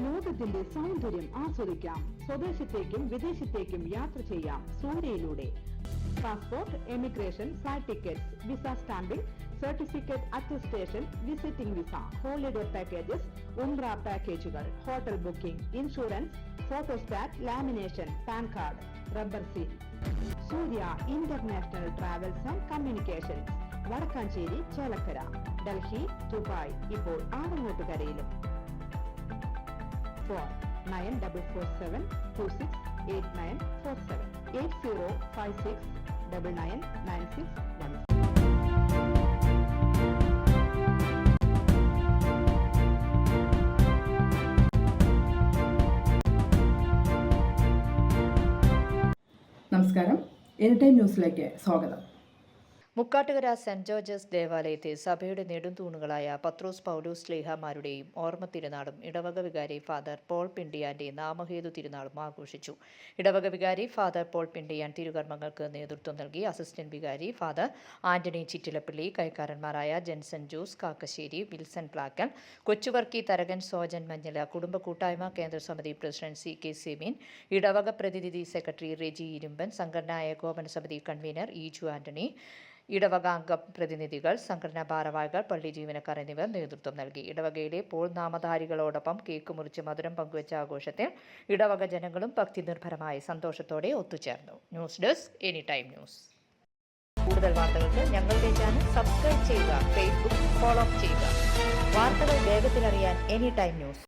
ലോകത്തിന്റെ സൗന്ദര്യം ആസ്വദിക്കാം. സ്വദേശത്തേക്കും വിദേശത്തേക്കും യാത്ര ചെയ്യാം സൂര്യയിലൂടെ. Passport, emigration, flight tickets, visa stamping, certificate attestation, visiting visa, holiday packages, ഉംറ പാക്കേജുകൾ, hotel booking, insurance, photostat, lamination, PAN card, rubber seal. Surya international travels and communications, Vadakkanchery, Chelakkara, Delhi, Dubai, ഇപ്പോൾ ആറങ്ങോട്ടുകരയിലും. ഫോൺ 9447268947 8056999610. നമസ്കാരം, എനി ടൈം ന്യൂസിലേക്ക് സ്വാഗതം. മുക്കാട്ടുകര സെന്റ് ജോർജസ് ദേവാലയത്തിൽ സഭയുടെ നെടുംതൂണുകളായ പത്രോസ് പൗലോസ് ശ്ലീഹാമാരുടെയും ഓർമ്മ തിരുനാളും ഇടവക വികാരി ഫാദർ പോൾ പിണ്ടിയാന്റെ നാമഹേതു തിരുനാളും ആഘോഷിച്ചു. ഇടവക വികാരി ഫാദർ പോൾ പിണ്ടിയാൻ തിരുകർമ്മങ്ങൾക്ക് നേതൃത്വം നൽകി. അസിസ്റ്റന്റ് വികാരി ഫാദർ ആന്റണി ചിറ്റിലപ്പള്ളി, കൈക്കാരന്മാരായ ജെൻസൺ ജോസ് കാക്കശ്ശേരി, വിൽസൺ പ്ലാക്കൽ, കൊച്ചുവർക്കി തരകൻ, സോജൻ മഞ്ഞല, കുടുംബ കൂട്ടായ്മ കേന്ദ്ര സമിതി പ്രസിഡന്റ് CK സെമീൻ, ഇടവക പ്രതിനിധി സെക്രട്ടറി റെജി ഇരുമ്പൻ, സംഘടനാ ഏകോപന സമിതി കൺവീനർ ഈജു ആന്റണി, ഇടവക അംഗ പ്രതിനിധികൾ, സംഘടനാ ഭാരവാഹികൾ, പള്ളി ജീവനക്കാർ എന്നിവർ നേതൃത്വം നൽകി. ഇടവകയിലെ പോൾ നാമധാരികളോടൊപ്പം കേക്ക് മുറിച്ച് മധുരം പങ്കുവച്ച ആഘോഷത്തിൽ ഇടവക ജനങ്ങളും ഭക്തി നിർഭരമായ സന്തോഷത്തോടെ ഒത്തുചേർന്നു. News desk, any time news. കൂടുതൽ വാർത്തകൾക്ക് ഞങ്ങളുടെ ചാനൽ സബ്സ്ക്രൈബ് ചെയ്യുക, ഫേസ്ബുക്ക് ഫോളോ ചെയ്യുക. വാർത്തകൾ വേഗത്തിലറിയാൻ എനി ടൈം ന്യൂസ്.